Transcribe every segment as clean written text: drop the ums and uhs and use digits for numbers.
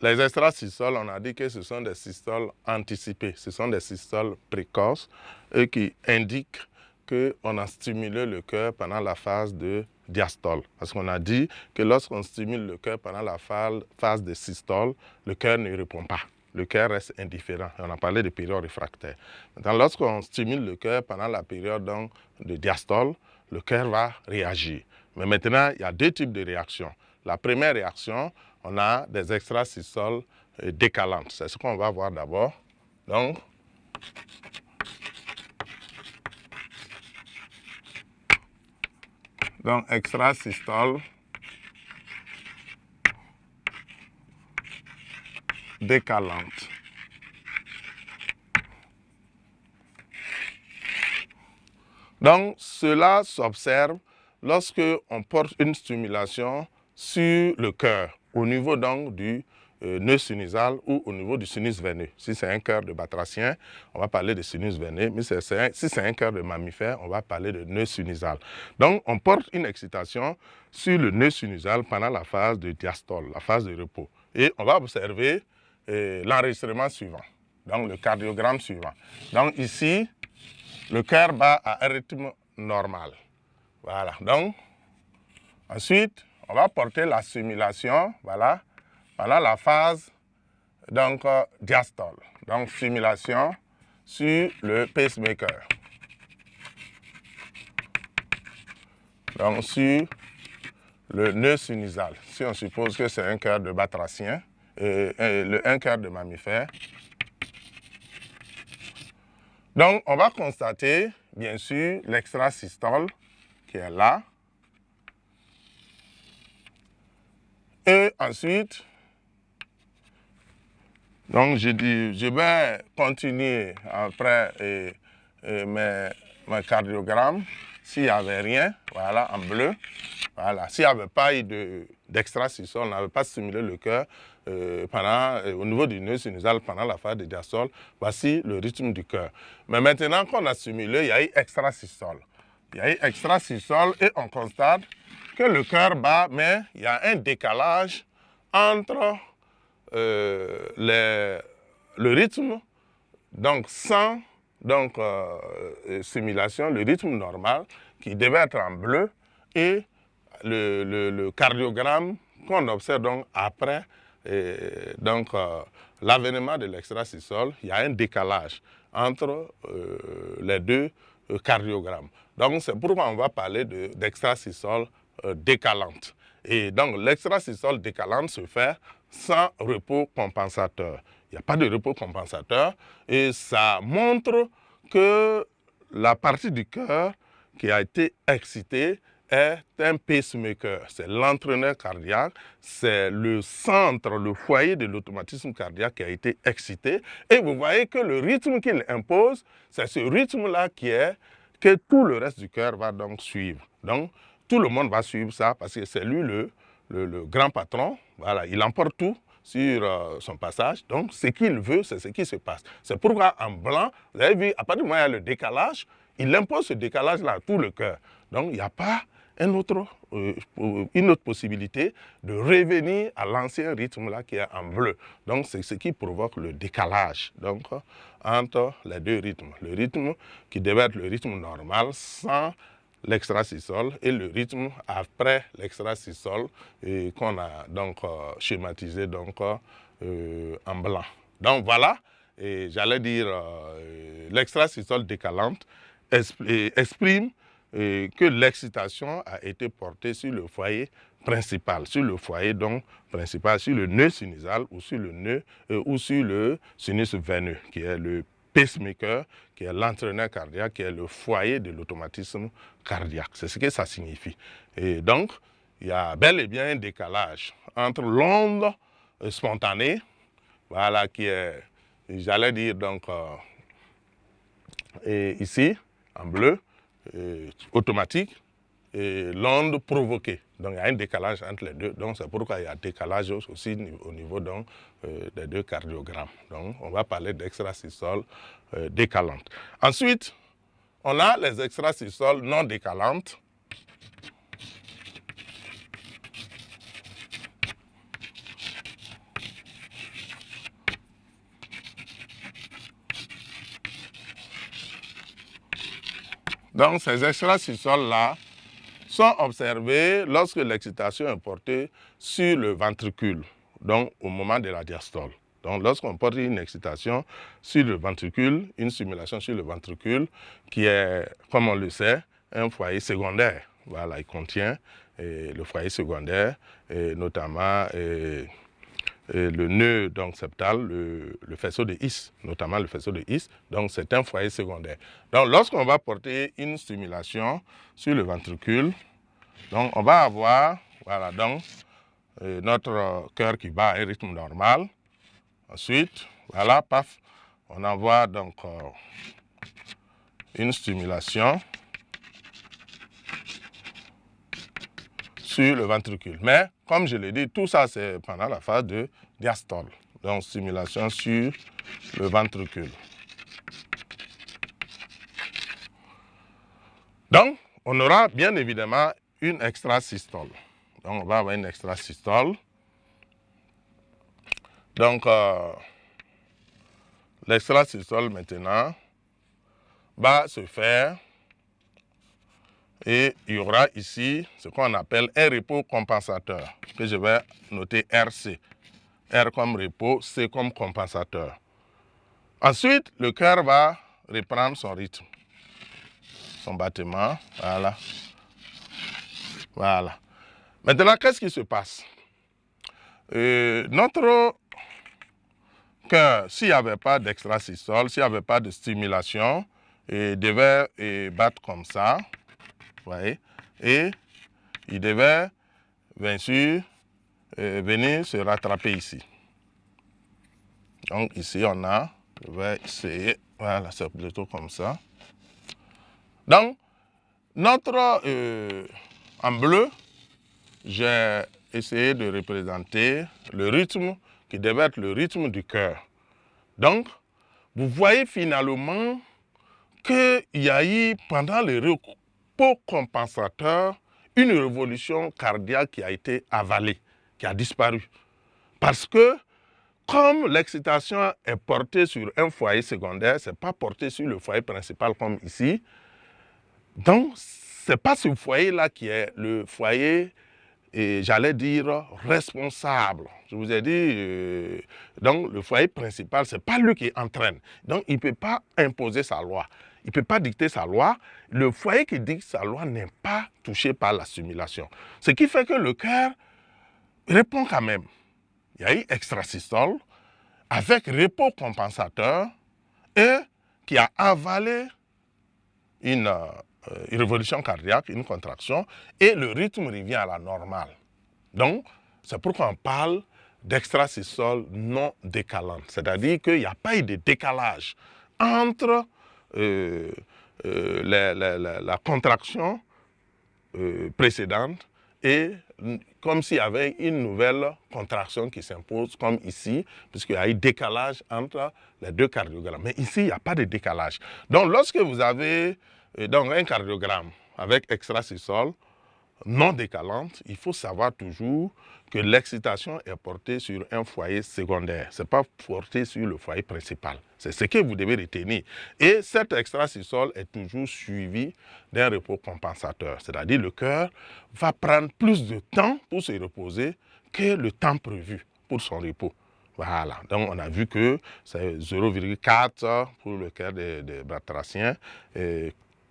les extrasystoles, on a dit que ce sont des systoles anticipées, ce sont des systoles précoces et qui indiquent qu'on a stimulé le cœur pendant la phase de diastole. Parce qu'on a dit que lorsqu'on stimule le cœur pendant la phase de systole, le cœur ne répond pas. Le cœur reste indifférent. On a parlé de période réfractaire. Maintenant, lorsqu'on stimule le cœur pendant la période donc, de diastole, le cœur va réagir. Mais maintenant, il y a deux types de réactions. La première réaction, on a des extrasystoles décalantes. C'est ce qu'on va voir d'abord. Donc extrasystole décalante. Donc, cela s'observe lorsque on porte une stimulation sur le cœur, au niveau donc du nœud sinusal ou au niveau du sinus veineux. Si c'est un cœur de batracien, on va parler de sinus veineux, mais si c'est un cœur de mammifère, on va parler de nœud sinusal. Donc, on porte une excitation sur le nœud sinusal pendant la phase de diastole, la phase de repos. Et on va observer l'enregistrement suivant, donc le cardiogramme suivant. Donc ici, le cœur bat à un rythme normal. Voilà, donc ensuite, on va porter la stimulation, voilà, pendant la phase donc, diastole. Donc, stimulation sur le pacemaker. Donc, sur le nœud sinusal. Si on suppose que c'est un cœur de batracien, un cœur de mammifère. Donc, on va constater, bien sûr, l'extrasystole qui est là. Et ensuite, donc je vais continuer après mes cardiogrammes. S'il n'y avait rien, voilà, en bleu, voilà. S'il n'y avait pas eu d'extrasystole, on n'avait pas stimulé le cœur au niveau du nœud sinusal pendant la phase de diastole, voici le rythme du cœur. Mais maintenant qu'on a stimulé, il y a eu extrasystole. Il y a eu extrasystole et on constate que le cœur bat, mais il y a un décalage entre le rythme, donc sans stimulation, le rythme normal qui devait être en bleu et le cardiogramme qu'on observe donc après l'avènement de l'extrasystole. Il y a un décalage entre les deux cardiogrammes. Donc c'est pourquoi on va parler d'extrasystole décalante. Et donc l'extrasystole décalante se fait sans repos compensateur. Il n'y a pas de repos compensateur et ça montre que la partie du cœur qui a été excitée est un pacemaker. C'est l'entraîneur cardiaque, c'est le centre, le foyer de l'automatisme cardiaque qui a été excité. Et vous voyez que le rythme qu'il impose, c'est ce rythme-là que tout le reste du cœur va donc suivre. Donc, tout le monde va suivre ça parce que c'est lui le grand patron. Voilà, il emporte tout sur son passage. Donc, ce qu'il veut, c'est ce qui se passe. C'est pourquoi en blanc, vous avez vu, à partir du moment où il y a le décalage, il impose ce décalage-là à tout le cœur. Donc, il n'y a pas une autre possibilité de revenir à l'ancien rythme-là qui est en bleu. Donc, c'est ce qui provoque le décalage donc, entre les deux rythmes. Le rythme qui devait être le rythme normal sans l'extrasystole et le rythme après l'extrasystole qu'on a donc schématisé donc, en blanc. Donc voilà, et j'allais dire l'extrasystole décalante exprime que l'excitation a été portée sur le foyer principal, sur le foyer donc principal, sur le nœud sinusal ou sur le nœud ou sur le sinus veineux qui est le pacemaker, qui est l'entraîneur cardiaque, qui est le foyer de l'automatisme cardiaque. C'est ce que ça signifie. Et donc, il y a bel et bien un décalage entre l'onde spontanée, voilà, qui est, j'allais dire donc, ici, en bleu, automatique, et l'onde provoquée. Donc, il y a un décalage entre les deux. Donc, c'est pourquoi il y a un décalage aussi au niveau donc, des deux cardiogrammes. Donc, on va parler d'extrasystole décalante. Ensuite, on a les extrasystoles non décalantes. Donc ces extrasystoles-là sont observées lorsque l'excitation est portée sur le ventricule, donc au moment de la diastole. Donc lorsqu'on porte une excitation sur le ventricule, une stimulation sur le ventricule, qui est, comme on le sait, un foyer secondaire. Voilà, il contient le foyer secondaire, notamment le nœud donc, septal, le faisceau de His, notamment le faisceau de His. Donc c'est un foyer secondaire. Donc lorsqu'on va porter une stimulation sur le ventricule, donc on va avoir, voilà, donc notre cœur qui bat à un rythme normal. Ensuite, voilà, paf, on envoie donc une stimulation sur le ventricule. Mais, comme je l'ai dit, tout ça, c'est pendant la phase de diastole. Donc, stimulation sur le ventricule. Donc, on aura bien évidemment une extrasystole. Donc, on va avoir une extrasystole. Donc, l'extrasystole maintenant va se faire et il y aura ici ce qu'on appelle un repos compensateur, que je vais noter RC. R comme repos, C comme compensateur. Ensuite, le cœur va reprendre son rythme, son battement, voilà. Voilà. Maintenant, qu'est-ce qui se passe? Notre cœur, s'il n'y avait pas d'extrasystole, s'il n'y avait pas de stimulation, il devait battre comme ça, voyez, et il devait, bien sûr, venir se rattraper ici. Donc ici, on a, je vais essayer, voilà, c'est plutôt comme ça. Donc, notre, en bleu, j'ai essayé de représenter le rythme qui devait être le rythme du cœur. Donc, vous voyez finalement qu'il y a eu, pendant le repos compensateur, une révolution cardiaque qui a été avalée, qui a disparu. Parce que, comme l'excitation est portée sur un foyer secondaire, ce n'est pas porté sur le foyer principal comme ici. Donc, ce n'est pas ce foyer-là qui est le foyer, et j'allais dire, responsable. Je vous ai dit, donc le foyer principal, ce n'est pas lui qui entraîne. Donc, il ne peut pas imposer sa loi. Il ne peut pas dicter sa loi. Le foyer qui dicte sa loi n'est pas touché par la stimulation. Ce qui fait que le cœur répond quand même. Il y a eu extrasystole avec repos compensateur et qui a avalé une révolution cardiaque, une contraction, et le rythme revient à la normale. Donc, c'est pourquoi on parle d'extrasystole non décalante. C'est-à-dire qu'il n'y a pas eu de décalage entre la contraction précédente et comme s'il y avait une nouvelle contraction qui s'impose, comme ici, puisqu'il y a eu décalage entre les deux cardiogrammes. Mais ici, il n'y a pas de décalage. Donc, lorsque vous avez donc, un cardiogramme avec extrasystole non décalante, il faut savoir toujours que l'excitation est portée sur un foyer secondaire. Ce n'est pas porté sur le foyer principal. C'est ce que vous devez retenir. Et cette extrasystole est toujours suivie d'un repos compensateur. C'est-à-dire le cœur va prendre plus de temps pour se reposer que le temps prévu pour son repos. Voilà, donc on a vu que c'est 0,4 pour le cœur des batraciens,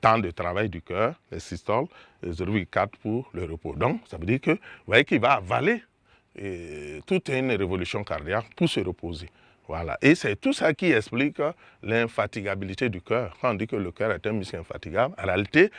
temps de travail du cœur, les systoles, 0,4 pour le repos. Donc, ça veut dire que, vous voyez qu'il va avaler toute une révolution cardiaque pour se reposer. Voilà. Et c'est tout ça qui explique l'infatigabilité du cœur. Quand on dit que le cœur est un muscle infatigable, en réalité,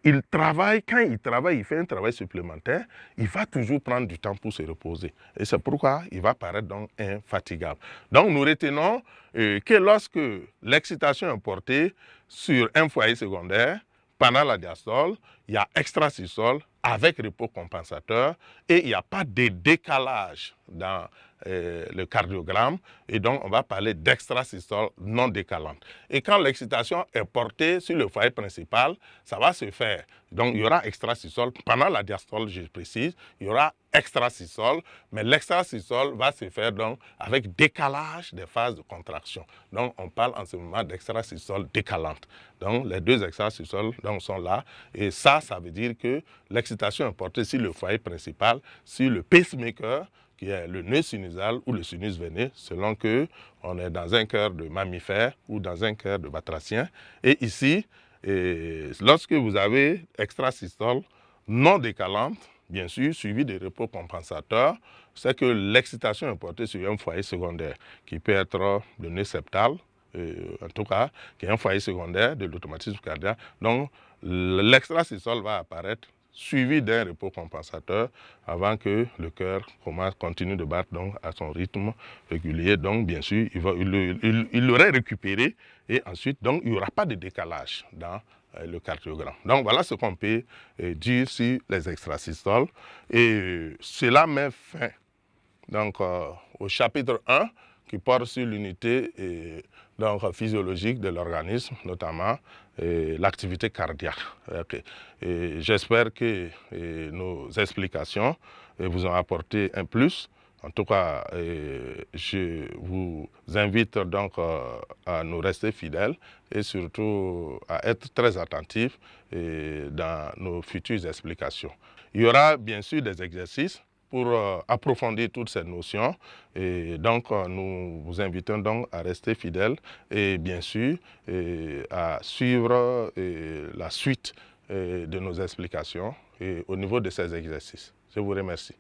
il travaille, quand il travaille, il fait un travail supplémentaire, il va toujours prendre du temps pour se reposer. Et c'est pourquoi il va paraître donc infatigable. Donc nous retenons que lorsque l'excitation est portée sur un foyer secondaire, pendant la diastole, il y a extrasystole avec repos compensateur et il n'y a pas de décalage dans le cardiogramme, et donc on va parler d'extrasystole non décalante. Et quand l'excitation est portée sur le foyer principal, ça va se faire. Donc il y aura extrasystole. Pendant la diastole, je précise, il y aura extrasystole, mais l'extrasystole va se faire donc avec décalage des phases de contraction. Donc on parle en ce moment d'extrasystole décalante. Donc les deux extrasystoles sont là, et ça veut dire que l'excitation est portée sur le foyer principal, sur le pacemaker, qui est le nœud sinusal ou le sinus veineux, selon que on est dans un cœur de mammifère ou dans un cœur de batracien. Et ici, lorsque vous avez extrasystole non décalante, bien sûr, suivi de repos compensateurs, c'est que l'excitation est portée sur un foyer secondaire, qui peut être le nœud septal, en tout cas, qui est un foyer secondaire de l'automatisme cardiaque. Donc, l'extrasystole va apparaître suivi d'un repos compensateur avant que le cœur continue de battre donc, à son rythme régulier. Donc, bien sûr, il l'aurait récupéré et ensuite, donc, il n'y aura pas de décalage dans le cardiogramme. Donc, voilà ce qu'on peut dire sur les extrasystoles. Et cela met fin donc, au chapitre 1 qui porte sur l'unité physiologique de l'organisme, notamment l'activité cardiaque. Okay. J'espère que nos explications vous ont apporté un plus. En tout cas, je vous invite donc à nous rester fidèles et surtout à être très attentifs dans nos futures explications. Il y aura bien sûr des exercices pour approfondir toutes ces notions, et donc nous vous invitons donc à rester fidèles et bien sûr à suivre la suite de nos explications au niveau de ces exercices. Je vous remercie.